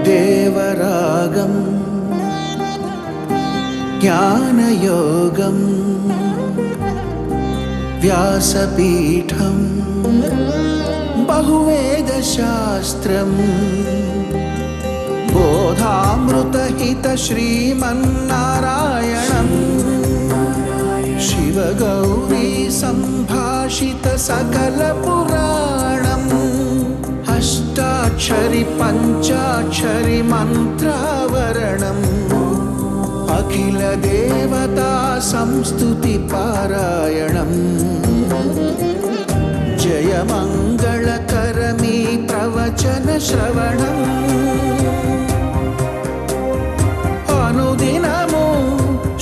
దేవరాగం జ్ఞానయోగం వ్యాసపీఠం బహువేదశాస్త్రం బోధామృతహిత శ్రీమన్నారాయణం శివగౌరీ సంభాషిత సకల పురాణం అష్టాక్షరి పంచాక్షరి మంత్రావరణం అఖిల దేవతా సంస్తుతి పారాయణం జయమంగళకరమీ ప్రవచన శ్రవణం అనుదినము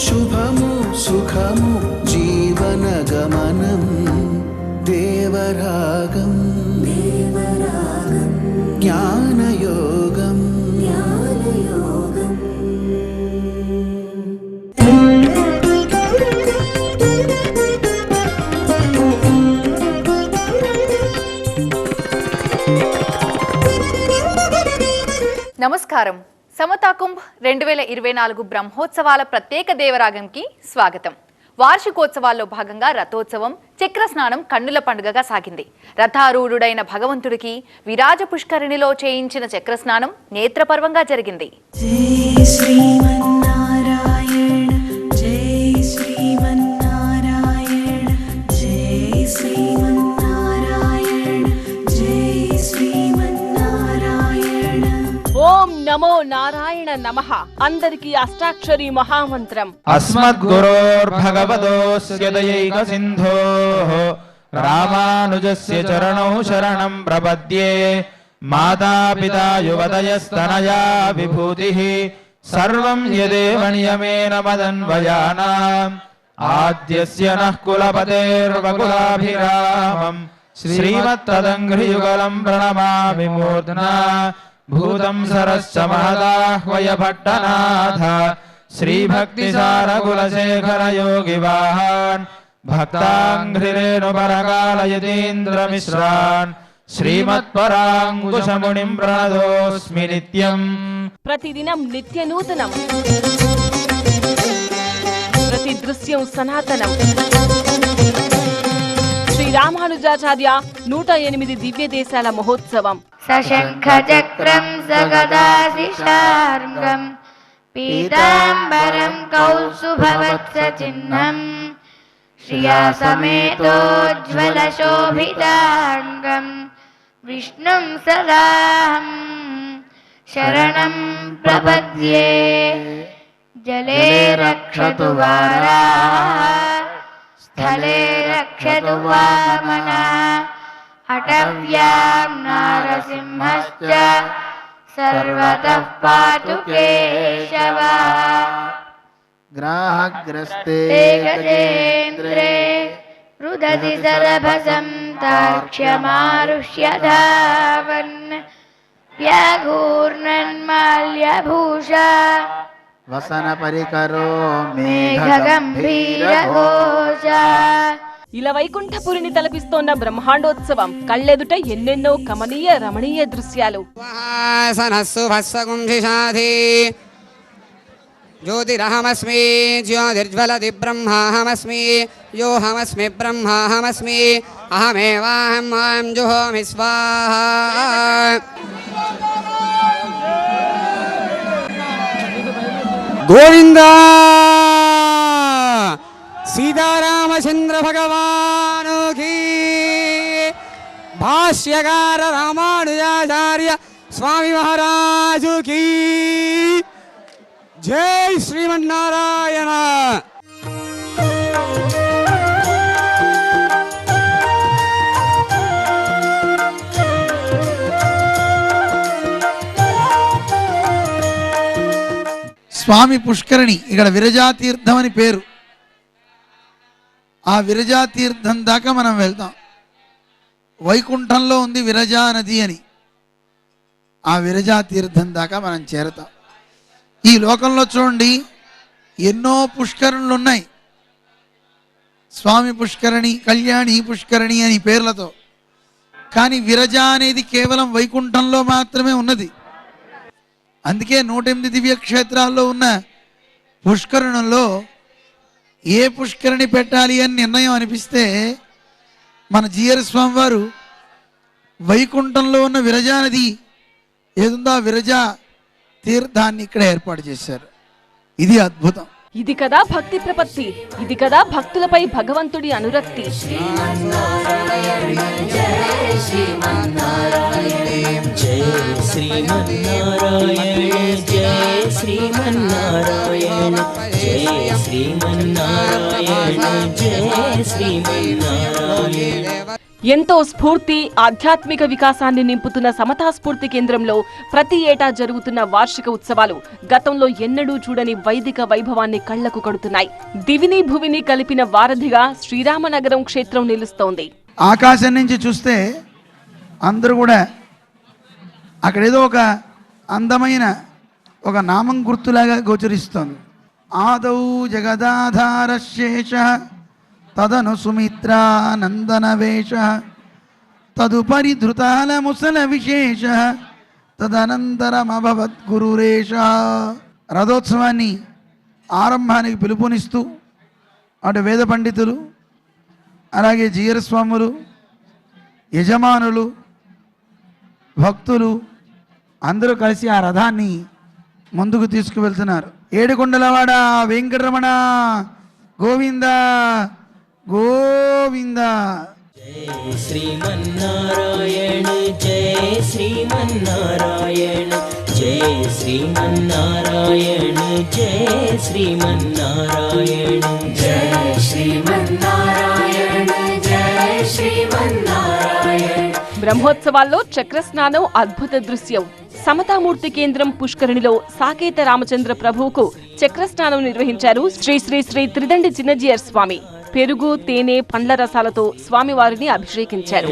శుభము సుఖము జీవన గమనం దేవరాగం జ్ఞానయోగం నమస్కారం. సమతా కుంభ్ 2024 బ్రహ్మోత్సవాల ప్రత్యేక దేవరాగంకి స్వాగతం. వార్షికోత్సవాల్లో భాగంగా రథోత్సవం, చక్రస్నానం కన్నుల పండుగగా సాగింది. రథారూఢుడైన భగవంతుడికి విరాజ పుష్కరిణిలో చేయించిన చక్రస్నానం నేత్రపర్వంగా జరిగింది. ఓం నమో నారాయణ నమః. అందరికీ అష్టాక్షరి మహామంత్రం. అస్మద్గురోర్భగవతోస్య దయైక సింధోః రామానుజస్య చరణౌ శరణం ప్రపద్యే. మాతాపితా యువతయస్తనయా విభూతిః సర్వం యదేవ నియమేన మదన్వయానాం. ఆద్యస్య నః కులపతేర్వకులాభిరామం శ్రీమత్తదంఘ్రియుగళం ప్రణమామి మూర్ధ్నా. భూతం సరస్య మహదాహ్వయ పట్టనాథ శ్రీభక్తిసారకులశేఖర యోగి వాహాన్ భక్తాంఘ్రిరేణు పరకాలయతీంద్రమిశ్రాన్ శ్రీమత్పరాంకుశమునిం ప్రణతోస్మి నిత్యం. ప్రతిదినం నిత్య నూతనం, ప్రతి దృశ్యం సనాతనం. శ్రీ రామానుజాచార్య 108 దివ్య దేశాల మహోత్సవం. సశంఖ చక్రం సగదాశిషార్గం పీతాంబరం కౌస్తుభవత్స చిహ్నం శ్రియా సమేతోజ్వల శోభితాంగం విష్ణుం సదాహం శరణం ప్రపద్యే. జలే రక్షతు వారాః స్థలే రక్షతు వామనః అటవ్యాం నారసింహశ్చ సర్వతః పాతు కేశవః. గ్రాహగ్రస్తే గజేంద్రే రుదతి సరభసం తాక్ష్యమారుష్య ధావన్ వ్యాఘూర్ణన్మాల్యభూషా వసన పరికరో మేఘగంభీరఘోషా. ఇలా వైకుంఠపురిని తలపిస్తోన్న బ్రహ్మాండోత్సవం. కళ్ళెదుట ఎన్నెన్నో కమనీయ రమణీయ దృశ్యాలు. జ్యోతిరహమస్మి జ్యోతిర్జ్వలతి బ్రహ్మాహమస్మి యోహమస్మి బ్రహ్మాహమస్మి అహమేవాహం మాం జుహోమి స్వాహా. గోవిందా సీతారామచంద్ర భగవాను కీ. భాష్యకార రామానుజాచార్య స్వామి మహారాజు కీ. జై శ్రీమన్నారాయణ. స్వామి పుష్కరిణి, ఇక్కడ విరజాతీర్థం అని పేరు. ఆ విరజాతీర్థం దాకా మనం వెళ్తాం. వైకుంఠంలో ఉంది విరజా నది అని. ఆ విరజాతీర్థం దాకా మనం చేరతాం. ఈ లోకంలో చూడండి ఎన్నో పుష్కరణులు ఉన్నాయి. స్వామి పుష్కరిణి, కళ్యాణి పుష్కరిణి అని పేర్లతో కానీ విరజ అనేది కేవలం వైకుంఠంలో మాత్రమే ఉన్నది. అందుకే 108 దివ్యక్షేత్రాల్లో ఉన్న పుష్కరణంలో ఏ పుష్కరిణి పెట్టాలి అని నిర్ణయం అనిపిస్తే మన జీఆర్ స్వామి వారు వైకుంఠంలో ఉన్న విరజా నది ఏదుందో ఆ విరజా తీర్థాన్ని ఇక్కడ ఏర్పాటు చేశారు. ఇది అద్భుతం. ఇది కదా భక్తి ప్రపత్తి, ఇది కదా భక్తులపై భగవంతుడి అనురక్తి. ఎంతో స్ఫూర్తి, ఆధ్యాత్మిక వికాసాన్ని నింపుతున్న సమతా స్ఫూర్తి కేంద్రంలో ప్రతి ఏటా జరుగుతున్న వార్షిక ఉత్సవాలు గతంలో ఎన్నడూ చూడని వైదిక వైభవాన్ని కళ్లకు కడుతున్నాయి. దివిని భువిని కలిపిన వారధిగా శ్రీరామనగరం క్షేత్రం నిలుస్తోంది. ఆకాశం నుంచి చూస్తే అందరూ కూడా అక్కడేదో ఒక అందమైన ఒక నామం గుర్తులాగా గోచరిస్తోంది. ఆదౌ జగదాధార శేష తదను సుమిత్రానందన వేష తదుపరి ధృతాల ముసల విశేష తదనంతరమభవద్గురురేష. రథోత్సవాన్ని ఆరంభానికి పిలుపునిస్తూ అటు వేద పండితులు, అలాగే జీయర్ స్వాములు, యజమానులు, భక్తులు అందరూ కలిసి ఆ రథాన్ని ముందుకు తీసుకువెళ్తున్నారు. ఏడుకొండలవాడ వెంకటరమణ గోవింద గోవింద. జయ శ్రీమన్నారాయణ జయ శ్రీమన్నారాయణ జయ శ్రీమన్నారాయణ జయ శ్రీమన్నారాయణ జయ శ్రీమన్నారాయణ జయ శ్రీమన్నారాయణ. బ్రహ్మోత్సవాల్లో చక్రస్నానం అద్భుత దృశ్యం. సమతామూర్తి కేంద్రం పుష్కరిణిలో సాకేత రామచంద్ర ప్రభువుకు చక్రస్నానం నిర్వహించారు శ్రీ శ్రీ శ్రీ త్రిదండి చిన్నజీయర్ స్వామి. పెరుగు, తేనె, పండ్ల రసాలతో స్వామివారిని అభిషేకించారు.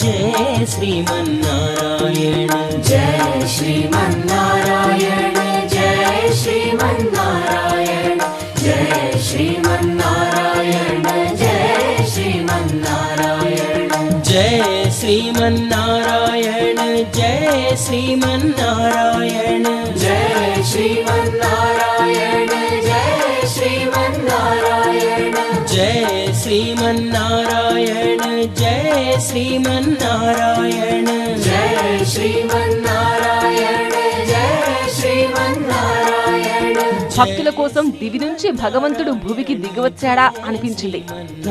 జయ శ్రీమన్నారాయణ జయ శ్రీమన్నారాయణ జయ శ్రీమన్నారాయణ జయ శ్రీమన్నారాయణ జయ శ్రీమన్నారాయణ జయ శ్రీమన్నారాయణ జయ శ్రీమన్నారాయణ జయ శ్రీమన్నారాయణ జయ శ్రీమన్నారాయణ జయ శ్రీమన్నారాయణ జయ శ్రీమన్నారాయణ జయ శ్రీమన్నారాయణ జయ శ్రీమన్నారాయణ. భక్తుల కోసం దివి నుంచి భగవంతుడు భువికి దిగివచ్చాడా అనిపించింది.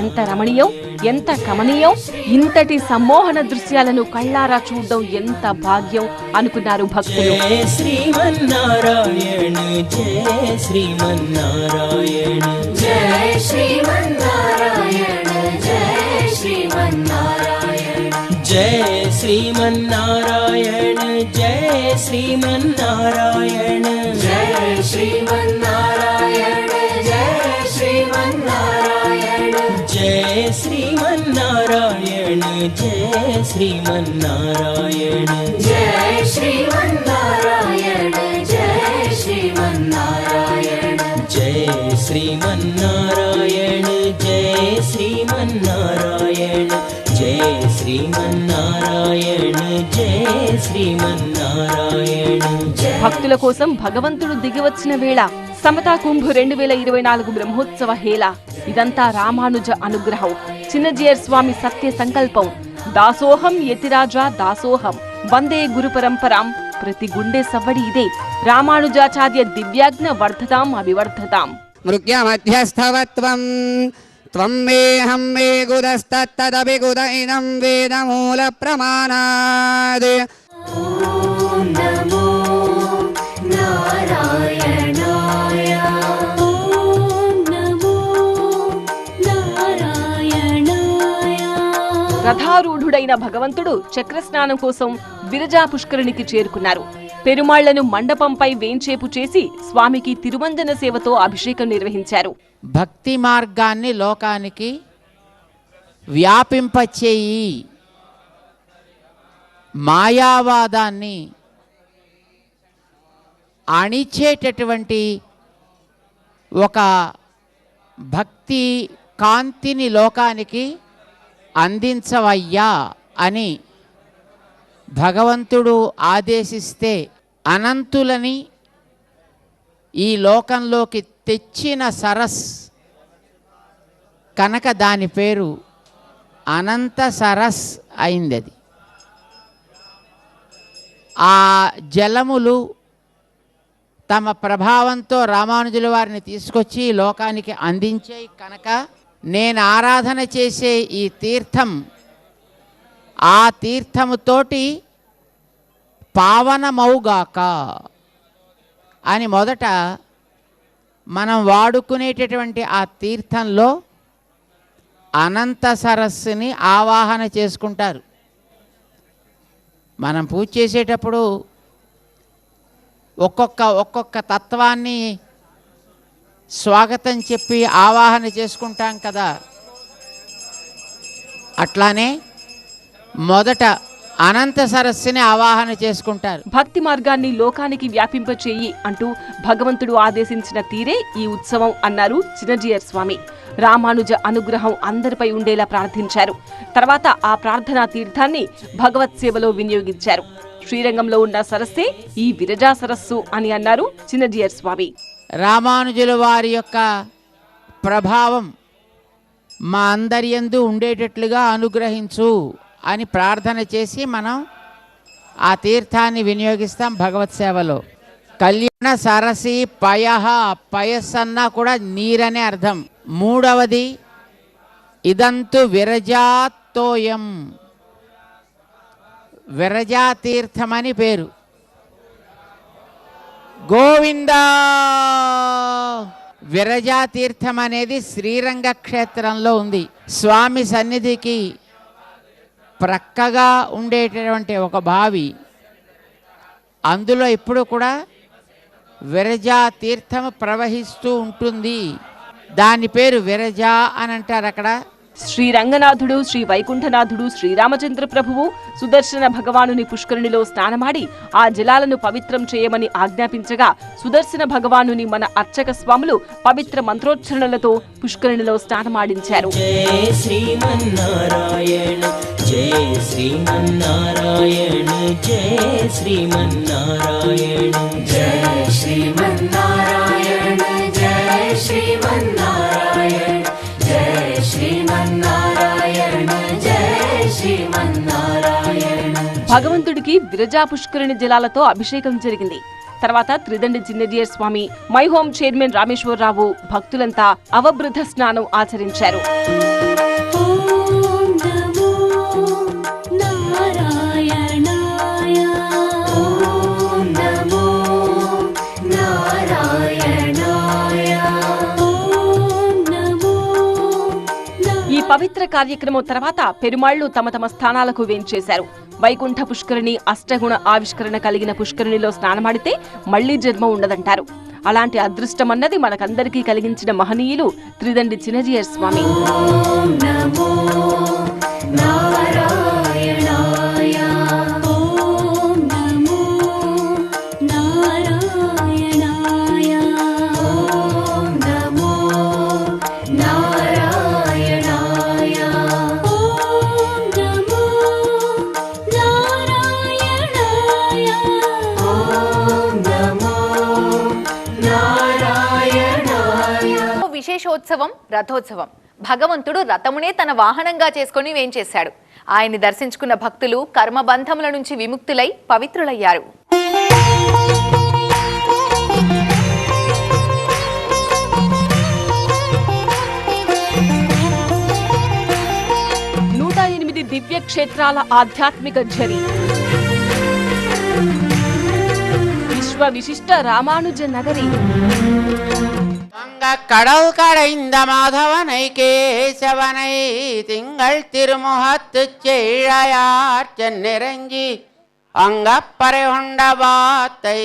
ఎంత రమణీయం, ఎంత కమనీయం. ఇంతటి సమ్మోహన దృశ్యాలను కళ్ళారా చూడడం ఎంత భాగ్యం అనుకున్నారు భక్తులు. జయ శ్రీమన్నారాయణ జయ శ్రీమన్నారాయణ జయ శ్రీమన్నారాయణ జయ శ్రీమన్నారాయణ జయ శ్రీమన్నారాయణ జయ శ్రీమన్నారాయణ జయ శ్రీమన్నారాయణ జయ శ్రీమన్నారాయణ జయ శ్రీమన్నారాయణ జయ శ్రీమన్నారాయణ జయ శ్రీమన్నారాయణ జయ శ్రీమన్నారాయణ జయ శ్రీమన్నారాయణ జయ శ్రీమన్నారాయణ జయ శ్రీమన్నారాయణ జయ శ్రీమన్నారాయణ. భక్తుల కోసం భగవంతుడు దిగివచ్చిన వేళ సమతా కుంభ్ 2024 బ్రహ్మోత్సవ హేళ. ఇదంతా రామానుజ అనుగ్రహం, చిన్నజీయర్ స్వామి సత్య సంకల్పం. దాసోహం యతిరాజా దాసోహం వందే గురు పరంపరాం. ప్రతి గుండె సవ్వడి ఇదే. రామానుజాచార్య దివ్యాజ్ఞ వర్ధతాం అభివర్ధతాం. మృగ్యమధ్యస్థవత్వం త్వం మేహం మే గుదస్తత్తదపి గుదైనం వేదమూల ప్రమాణాద్. ఓం నమో నారాయణాయ ఓం నమో నారాయణాయ. రథారూఢుడైన భగవంతుడు చక్రస్నానం కోసం విరజా పుష్కరిణికి చేరుకున్నారు. పెరుమాళ్లను మండపంపై వేంచేపు చేసి స్వామికి తిరుమంజన సేవతో అభిషేకం నిర్వహించారు. భక్తి మార్గాన్ని లోకానికి వ్యాపింపచేయి, మాయావాదాన్ని అణిచేటటువంటి ఒక భక్తి కాంతిని లోకానికి అందించవయ్యా అని భగవంతుడు ఆదేశిస్తే అనంతులని ఈ లోకంలోకి తెచ్చిన సరస్ కనుక దాని పేరు అనంత సరస్ అయింది. అది ఆ జలములు తమ ప్రభావంతో రామానుజుల వారిని తీసుకొచ్చి ఈ లోకానికి అందించాయి కనుక నేను ఆరాధన చేసే ఈ తీర్థం ఆ తీర్థముతోటి పావనమౌగాక అని మొదట మనం వాడుకునేటటువంటి ఆ తీర్థంలో అనంత సరస్సుని ఆవాహన చేసుకుంటారు. మనం పూజ చేసేటప్పుడు ఒక్కొక్క తత్వాన్ని స్వాగతం చెప్పి ఆవాహన చేసుకుంటాం కదా. అట్లానే మొదట అనంత సరస్సుని ఆవాహన చేసుకుంటారు. భక్తి మార్గాన్ని లోకానికి వ్యాపింపచేయి అంటూ భగవంతుడు ఆదేశించిన తీరే ఈ ఉత్సవం అన్నారు చిన్నజీయర్ స్వామి. రామానుజ అనుగ్రహం అందరిపై ఉండేలా ప్రార్థించారు. తర్వాత ఆ ప్రార్థనా తీర్థాన్ని భగవత్ సేవలో వినియోగించారు. శ్రీరంగంలో ఉన్న సరస్సే ఈ విరజా సరస్సు అని అన్నారు చిన్నజీయర్ స్వామి. రామానుజుల వారి యొక్క ప్రభావం మా అందరి యందు ఉండేటట్లుగా అనుగ్రహించు అని ప్రార్థన చేసి మనం ఆ తీర్థాన్ని వినియోగిస్తాం భగవత్ సేవలో. కళ్యాణ సరసి పయః, పయస్ అన్నా కూడా నీరనే అర్థం. మూడవది ఇదంతు విరజాతోయం, విరజా తీర్థమని పేరు. గోవిందా. విరజా తీర్థం అనేది శ్రీరంగ క్షేత్రంలో ఉంది. స్వామి సన్నిధికి ప్రక్కగా ఉండేటటువంటి ఒక బావి, అందులో ఎప్పుడు కూడా విరజా తీర్థం ప్రవహిస్తూ ఉంటుంది. దాని పేరు విరజా అని అంటారు. అక్కడ శ్రీ రంగనాథుడు, శ్రీ వైకుంఠనాథుడు, శ్రీరామచంద్ర ప్రభువు సుదర్శన భగవానుని పుష్కరిణిలో స్నానమాడి ఆ జలాలను పవిత్రం చేయమని ఆజ్ఞాపించగా సుదర్శన భగవానుని మన అర్చక స్వాములు పవిత్ర మంత్రోచ్చరణలతో పుష్కరిణిలో స్నానమాడించారు. జయ శ్రీమన్నారాయణ, జయ శ్రీమన్నారాయణ, జయ శ్రీమన్నారాయణ, జయ శ్రీమన్నారాయణ, జయ శ్రీమన్నారాయణ, జయ శ్రీమన్నారాయణ, జయ శ్రీమన్నారాయణ. భగవంతుడికి విరజా పుష్కరిణి జలాలతో అభిషేకం జరిగింది. తర్వాత త్రిదండి చిన్నజీయర్ స్వామి, మై హోమ్ చైర్మన్ రామేశ్వరరావు భక్తులంతా అవబృధ స్నానం ఆచరించారు. ఓం నమో నారాయణాయ, ఓం నమో నారాయణాయ, ఓం నమో. ఈ పవిత్ర కార్యక్రమం తర్వాత పెరుమాళ్లు తమ తమ స్థానాలకు వేంచేశారు. వైకుంఠ పుష్కరిణి అష్టగుణ ఆవిష్కరణ కలిగిన పుష్కరిణిలో స్నానమాడితే మళ్లీ జన్మ ఉండదంటారు. అలాంటి అదృష్టమన్నది మనకందరికీ కలిగించిన మహనీయులు త్రిదండి చిన్నజీయర్ స్వామి. ఓం నమో నారాయణాయ, ఓం నమో నారాయణాయ, ఓం నమో నారాయణాయ, ఓం నమో నారాయణాయ, ఓం నమో నారాయణాయ. విశేషోత్సవం రథోత్సవం. భగవంతుడు రథమునే తన వాహనంగా చేసుకుని వేంచేశాడు. ఆయన్ని దర్శించుకున్న భక్తులు కర్మబంధముల నుంచి విముక్తులై పవిత్రులయ్యారు. దివ్య క్షేత్రాల ఆధ్యాత్మిక ఝరి, విశ్వ విశిష్ట రామానుజ నగరి. கடவு கடைந்த மாதவனை கேசவனை திங்கள் திருமுகத்து செய்யார் சென்னிறங்கி அங்கப்பறை கொண்ட வாத்தை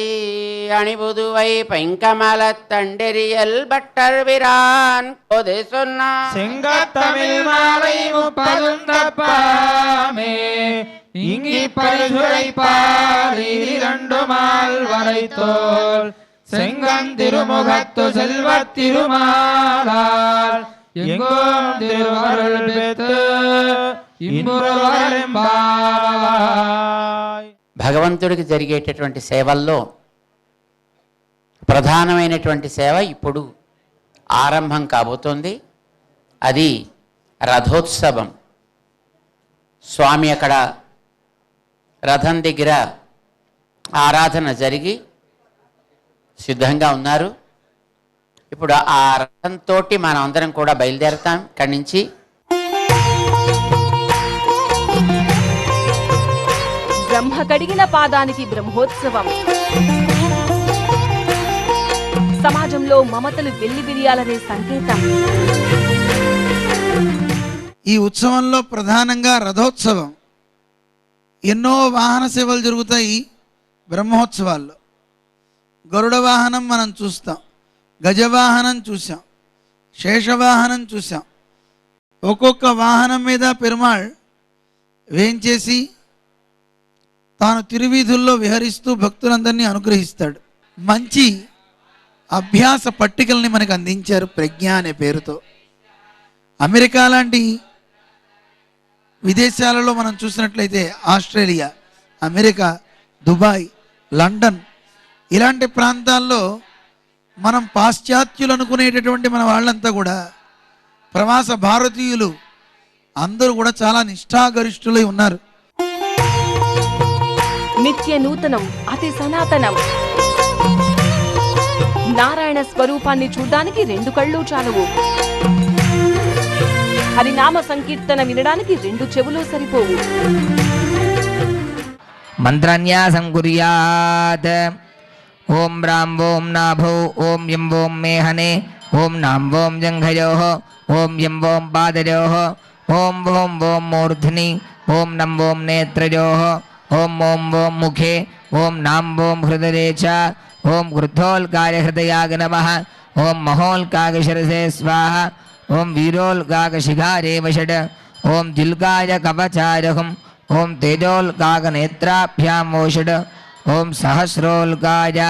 அணிபுதுவை பைங்கமல தண்டெறியல் பட்டர் விரான் பொது சொன்னார். செங்கத்தமிழ் மாலை முப்பதுந்தப்பாமே இங்கி பரிசுரைப்பார் இரண்டு மால் வரைத்தோல் செங்கன் திருமுகத்து செல்வத் திருமாலால் எங்கோம் திருவருள் பெற்று இன்புறுவரெம்பாவாய். భగవంతుడికి జరిగేటటువంటి సేవల్లో ప్రధానమైనటువంటి సేవ ఇప్పుడు ఆరంభం కాబోతోంది. అది రథోత్సవం. స్వామి అక్కడ రథం దగ్గర ఆరాధన జరిగి సిద్ధంగా ఉన్నారు. ఇప్పుడు ఆ రథంతో మనం అందరం కూడా బయలుదేరతాం ఇక్కడి నుంచి. బ్రహ్మ కడిగిన పాదానికి బ్రహ్మోత్సవం. సమాజంలో మమతలు వెల్లివిరియాలనే సంకేతం. ఈ ఉత్సవంలో ప్రధానంగా రథోత్సవం. ఎన్నో వాహన సేవలు జరుగుతాయి బ్రహ్మోత్సవాల్లో. గరుడ వాహనం మనం చూస్తాం, గజవాహనం చూసాం, శేషవాహనం చూసాం. ఒక్కొక్క వాహనం మీద పెరుమాళ్ వేంచేసి తాను తిరువీధుల్లో విహరిస్తూ భక్తులందరినీ అనుగ్రహిస్తాడు. మంచి అభ్యాస పట్టికల్ని మనకు అందించారు ప్రజ్ఞ అనే పేరుతో. అమెరికా లాంటి విదేశాలలో మనం చూసినట్లయితే ఆస్ట్రేలియా, అమెరికా, దుబాయ్, లండన్ ఇలాంటి ప్రాంతాల్లో మనం పాశ్చాత్యులు అనుకునేటటువంటి మన వాళ్ళంతా కూడా ప్రవాస భారతీయులు అందరూ కూడా చాలా నిష్ఠాగరిష్ఠులై ఉన్నారు. నిత్య నూతనం, అతి సనాతనం. నారాయణ స్వరూపాన్ని చూడ్డానికి 2 కళ్ళు చాలవు. హరినామ సంకీర్తన వినడానికి 2 చెవులు సరిపోవు. మంత్రన్యాసం కుర్యాత్. ఓం రాం ఓం నాభౌ ఓం యం ఓం మేహనే ఓం నాం ఓం జంఘయోః ఓం యం ఓం పాదయోః ఓం ఓం ఓం మూర్ధ్ని ఓం నం ఓం నేత్రయోః ఓం ఓం ఓం ముఖే ఓం నాం ఓం హృదయే చ ఓం వృద్ధోల్కాయ హృదయాయ నమః ఓం మహోల్కాయ శిరసే స్వాహ ఓం వీరోల్కాయ శిఖారే వషడ్ ఓం జిల్కాయ కవచారహం ఓం తేజోల్కాయ నేత్రాభ్యాం ఓషడ్ ఓం సహస్రోల్కాయ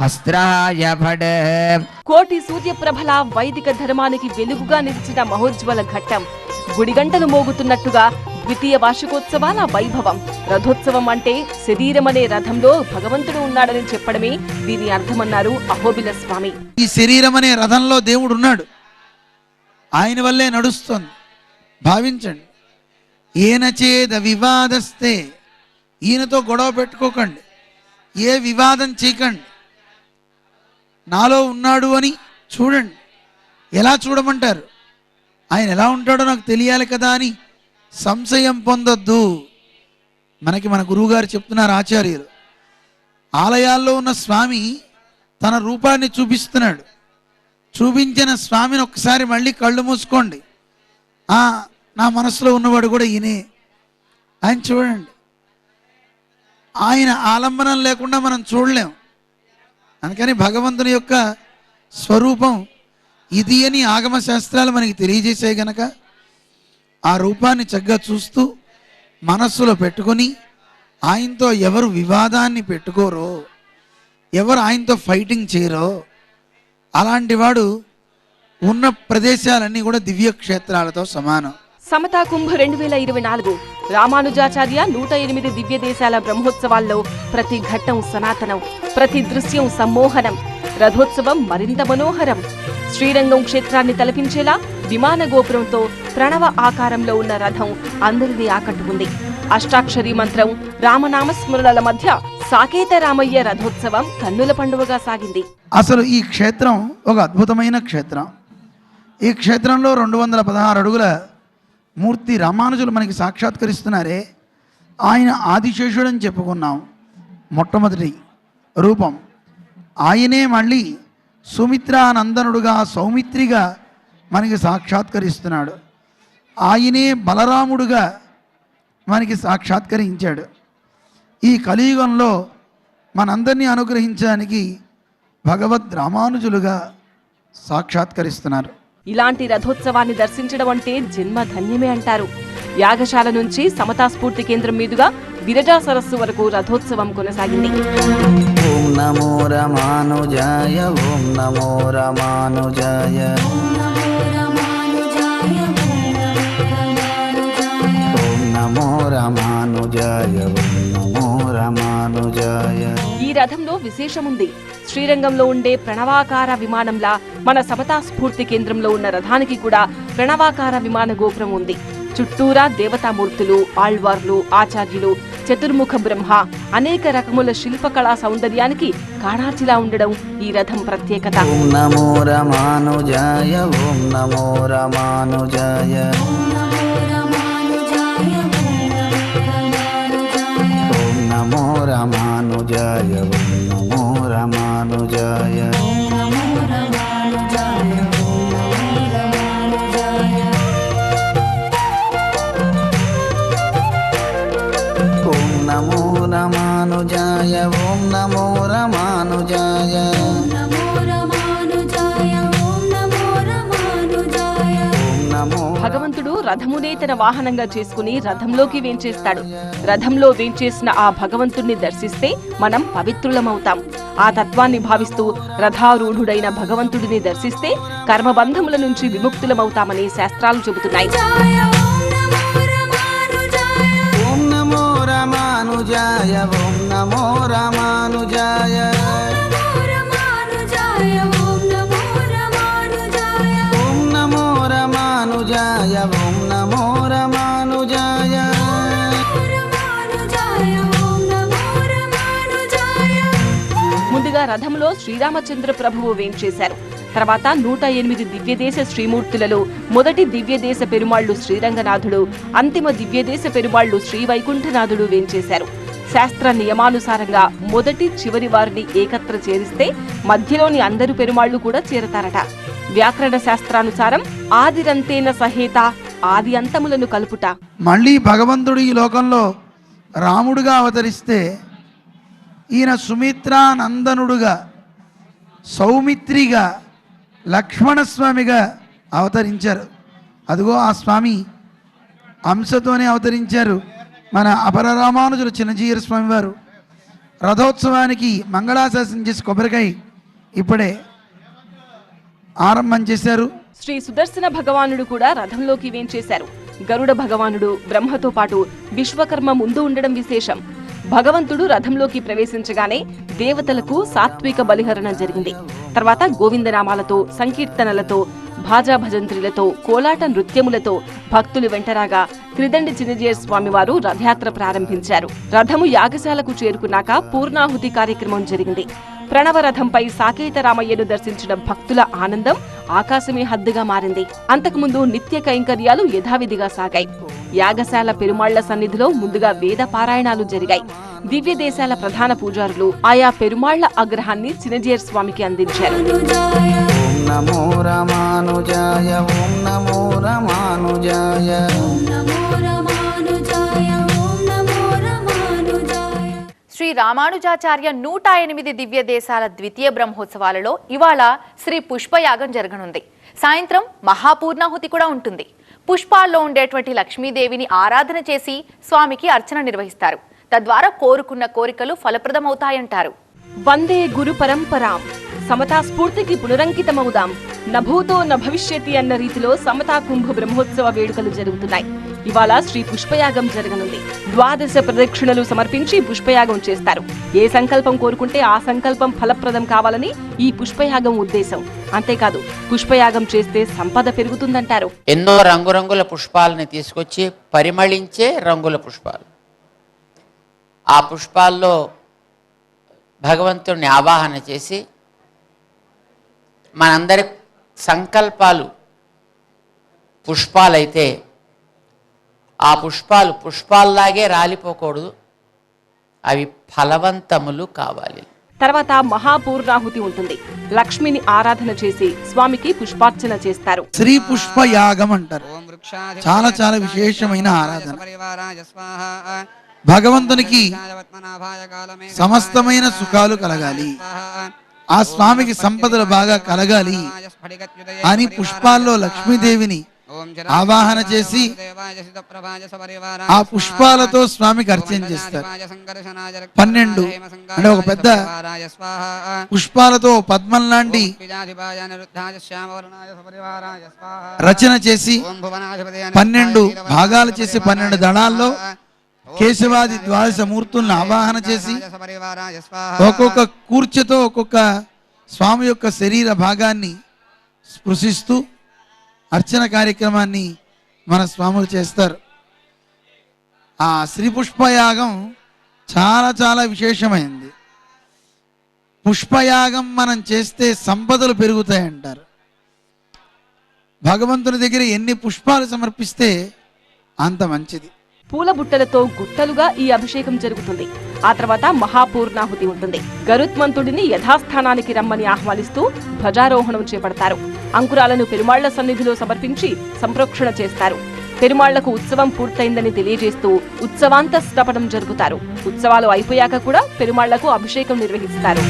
అస్త్రాయ ఫడ్. కోటి సూర్యప్రభల వైదిక ధర్మానికి వెలుగుగా నిలిచిన మహోజ్వల ఘట్టం. గుడిగంటలు మోగుతున్నట్టుగా ద్వితీయ వార్షికోత్సవాల వైభవం. రథోత్సవం అంటే శరీరమనే రథంలో భగవంతుడు ఉన్నాడని చెప్పడమే దీని అర్థమన్నారు అహోబిల స్వామి. ఈ శరీరం అనే రథంలో దేవుడు ఉన్నాడు, ఆయన వల్లే నడుస్తోంది. భావించండి. ఏనచేద వివాదస్తే, ఈయనతో గొడవ పెట్టుకోకండి, ఏ వివాదం చేయకండి. నాలో ఉన్నాడు అని చూడండి. ఎలా చూడమంటారు? ఆయన ఎలా ఉంటాడో నాకు తెలియాలి కదా అని సంశయం పొందొద్దు. మన గురువుగారు చెప్తున్నారు, ఆచార్యులు. ఆలయాల్లో ఉన్న స్వామి తన రూపాన్ని చూపిస్తున్నాడు. చూపించిన స్వామిని ఒక్కసారి మళ్ళీ కళ్ళు మూసుకోండి. నా మనసులో ఉన్నవాడు కూడా ఈయనే ఆయన చూడండి. ఆయన ఆలంబనం లేకుండా మనం చూడలేం. అందుకని భగవంతుని యొక్క స్వరూపం ఇది అని ఆగమ శాస్త్రాలు మనకి తెలియజేసే గనక ఆ రూపాన్ని చక్కగా చూస్తూ మనస్సులో పెట్టుకొని ఆయనతో ఎవరు వివాదాన్ని పెట్టుకోరో, ఎవరు ఆయనతో ఫైటింగ్ చేయరో అలాంటి వాడు ఉన్న ప్రదేశాలన్నీ కూడా దివ్య క్షేత్రాలతో సమానం. సమతా కుంభ్ 2024 రామానుజాచార్య 108 దివ్య దేశాల బ్రహ్మోత్సవాల్లో ప్రతి ఘట్టం సనాతనం, ప్రతి దృశ్యం సమ్మోహనం. రథోత్సవం మరింత మనోహరం. శ్రీరంగం క్షేత్రాన్ని తలపించేలా విమాన గోపురంతో ప్రణవ ఆకారంలో ఉన్న రథం అందరినీ ఆకట్టుకుంది. అష్టాక్షరీ మంత్రం, రామనామస్మరణల మధ్య సాకేత రామయ్య రథోత్సవం కన్నుల పండువగా సాగింది. అసలు ఈ క్షేత్రం ఒక అద్భుతమైన క్షేత్రం. ఈ క్షేత్రంలో 216 అడుగుల మూర్తి రామానుజులు మనకి సాక్షాత్కరిస్తున్నారే. ఆయన ఆదిశేషుడని చెప్పుకున్నాం, మొట్టమొదటి రూపం. ఆయనే మళ్ళీ సుమిత్రానందనుడుగా సౌమిత్రిగా మనకి సాక్షాత్కరిస్తున్నాడు. ఆయనే బలరాముడుగా మనకి సాక్షాత్కరించాడు. ఈ కలియుగంలో మనందరినీ అనుగ్రహించడానికి భగవద్ రామానుజులుగా సాక్షాత్కరిస్తున్నారు. ఇలాంటి రథోత్సవాన్ని దర్శించడం అంటే జన్మ ధన్యమే అంటారు. యాగశాల నుంచి సమతా స్ఫూర్తి కేంద్రం మీదుగా విరజా సరస్సు వరకు రథోత్సవం కొనసాగింది. ఓం నమో రామానుజాయ, ఓం నమో రామానుజాయ, ఓం నమో రామానుజాయ, ఓం నమో రామానుజాయ. రామానుజాయ. ఈ రథంలో విశేషముంది. శ్రీరంగంలో ఉండే ప్రణవాకార విమానంలా మన సమతా స్ఫూర్తి కేంద్రంలో ఉన్న రథానికి కూడా ప్రణవాకార విమాన గోపురం ఉంది. చుట్టూరా దేవతామూర్తులు, ఆళ్వార్లు, ఆచార్యులు, చతుర్ముఖ బ్రహ్మ, అనేక రకముల శిల్పకళా సౌందర్యానికి కాణాచిలా ఉండడం ఈ రథం ప్రత్యేకత. ఓం నమో రామానుజాయ. ఓం నమో రామానుజాయ. ఓం నమో రామానుజాయ. ఓం నమో రామానుజాయ. ఓం నమో రామానుజాయ. ఓం నమో రామానుజాయ. భగవంతుడు రథమునే తన వాహనంగా చేసుకుని రథంలోకి వేంచేస్తాడు. రథంలో వేంచేసిన ఆ భగవంతుణ్ణి దర్శిస్తే మనం పవిత్రులమవుతాం. ఆ తత్వాన్ని భావిస్తూ రథారూఢుడైన భగవంతుడిని దర్శిస్తే కర్మబంధముల నుంచి విముక్తులమవుతామని శాస్త్రాలు చెబుతున్నాయి. ఓం నమో రామానుజాయ. ఓం నమో రామానుజాయ. ఓం నమో రామానుజాయ. ఓం నమో రామానుజాయ. ముందుగా రథంలో శ్రీరామచంద్ర ప్రభువు వేంచేశారు. తర్వాత 108 దివ్యదేశ శ్రీమూర్తులలో మొదటి దివ్యదేశ పెరుమాళ్లు శ్రీరంగనాథుడు, అంతిమ దివ్యదేశ పెరుమాళ్లు శ్రీ వైకుంఠనాథుడు వేంచేశారు. శాస్త్ర నియమానుసారంగా మొదటి చివరి వారిని ఏకత్ర చేరిస్తే మధ్యలోని అందరు పెరుమాళ్లు కూడా చేరతారట. వ్యాకరణ శాస్త్రానుసారం ఆదిరంతేన సహేత, ఆది అంతములను కలుపుట. మళ్ళీ భగవంతుడు ఈ లోకంలో రాముడుగా అవతరిస్తే ఈయన సుమిత్రానందనుడుగా, సౌమిత్రిగా, లక్ష్మణస్వామిగా అవతరించారు. అదిగో ఆ స్వామి అంశతోనే అవతరించారు. మన అపర రామానుజులు చిన్నజీయర్ స్వామి వారు రథోత్సవానికి మంగళాశాసనం చేసి కొబ్బరికాయ ఇప్పుడే ఆరంభం చేశారు. శ్రీ సుదర్శన భగవానుడు కూడా రథంలోకి వేంచేశారు. గరుడ భగవానుడు బ్రహ్మతో పాటు విశ్వకర్మ ముందు ఉండడం విశేషం. భగవంతుడు రథంలోకి ప్రవేశించగానే దేవతలకు సాత్విక బలిహరణ జరిగింది. తర్వాత గోవిందనామాలతో, సంకీర్తనలతో, భాజా భజంత్రిలతో, కోలాట నృత్యములతో భక్తులు వెంటరాగా త్రిదండి చిన్నజీయర్ స్వామివారు రథయాత్ర ప్రారంభించారు. రథము యాగశాలకు చేరుకున్నాక పూర్ణాహుతి కార్యక్రమం జరిగింది. ప్రణవరథంపై సాకేత రామయ్యను దర్శించిన భక్తుల ఆనందం ఆకాశమే హద్దుగా మారింది. అంతకుముందు నిత్య కైంకర్యాలు యథావిధిగా సాగాయి. యాగశాల పెరుమాళ్ల సన్నిధిలో ముందుగా వేద పారాయణాలు జరిగాయి. దివ్య దేశాల ప్రధాన పూజారులు ఆయా పెరుమాళ్ల ఆగ్రహాన్ని చిన్నజీయర్ స్వామికి అందించారు. ఓం నమో రామానుజాయ. ఓం నమో రామానుజాయ. శ్రీ రామానుజాచార్య 108 దివ్య దేశాల ద్వితీయ బ్రహ్మోత్సవాలలో ఇవాళ శ్రీ పుష్పయాగం జరగనుంది. సాయంత్రం మహాపూర్ణాహుతి కూడా ఉంటుంది. పుష్పాల్లో ఉండేటువంటి లక్ష్మీదేవిని ఆరాధన చేసి స్వామికి అర్చన నిర్వహిస్తారు. తద్వారా కోరుకున్న కోరికలు ఫలప్రదమవుతాయంటారు. వందే గురు పరంపరాం, సమతా స్ఫూర్తికి పునరంకితమవుదాం. నభూతో న భవిష్యతి అన్న రీతిలో సమతా కుంభ బ్రహ్మోత్సవ వేడుకలు జరుగుతున్నాయి. ఇవాళ శ్రీ పుష్పయాగం జరగనుంది. 12 ప్రదక్షిణలు సమర్పించి పుష్పయాగం చేస్తారు. ఏ సంకల్పం కోరుకుంటే ఆ సంకల్పం ఫలప్రదం కావాలని ఈ పుష్పయాగం ఉద్దేశం. అంతేకాదు పుష్పయాగం చేస్తే సంపద పెరుగుతుందంటారు. ఎన్నో రంగురంగుల పుష్పాలని తీసుకొచ్చి పరిమళించే రంగుల పుష్పాలు, ఆ పుష్పాల్లో భగవంతుడిని ఆవాహన చేసి మనందరి సంకల్పాలు పుష్పాలైతే ఆ పుష్పాలు పుష్పాల్లాగే రాలిపోకూడదు, అవి ఫలవంతములు కావాలి. తర్వాత మహాపూర్ణాహుతి ఉంటుంది. లక్ష్మిని ఆరాధన చేసి స్వామికి పుష్పార్చన చేస్తారు. శ్రీ పుష్ప యాగం అంటారు. చాలా చాలా విశేషమైన ఆరాధన. భగవంతునికి సమస్తమైన సుఖాలు కలగాలి, ఆ స్వామికి సంపదలు బాగా కలగాలి అని పుష్పాల్లో లక్ష్మీదేవిని ఆవాహన చేసి ఆ పుష్పాలతో స్వామికి అర్చన చేస్తారు. 12 అంటే ఒక పెద్ద పుష్పాలతో పద్మం లాంటి రచన చేసి 12 భాగాలు చేసి 12 దళాల్లో కేశవాది ద్వాదశ మూర్తులను ఆవాహన చేసి ఒక్కొక్క కూర్చతో ఒక్కొక్క స్వామి యొక్క శరీర భాగాన్ని స్పృశిస్తూ అర్చన కార్యక్రమాన్ని మన స్వాములు చేస్తారు. ఆ శ్రీ పుష్పయాగం చాలా చాలా విశేషమైంది. పుష్పయాగం మనం చేస్తే సంపదలు పెరుగుతాయంటారు. భగవంతుని దగ్గర ఎన్ని పుష్పాలు సమర్పిస్తే అంత మంచిది. పూల బుట్టలతో గుట్టలుగా ఈ అభిషేకం జరుగుతుంది. ఆ తర్వాత మహాపూర్ణాహుతి ఉంటుంది. గరుత్మంతుడిని యథాస్థానానికి రమ్మని ఆహ్వానిస్తూ ధ్వజారోహణం చేపడతారు. అంకురాలను పెరుమాళ్ల సన్నిధిలో సమర్పించి సంప్రోక్షణ చేస్తారు. పెరుమాళ్లకు ఉత్సవం పూర్తయిందని తెలియజేస్తూ ఉత్సవాంత స్థపనం జరుపుతారు. ఉత్సవాలు అయిపోయాక కూడా పెరుమాళ్లకు అభిషేకం నిర్వహిస్తారు.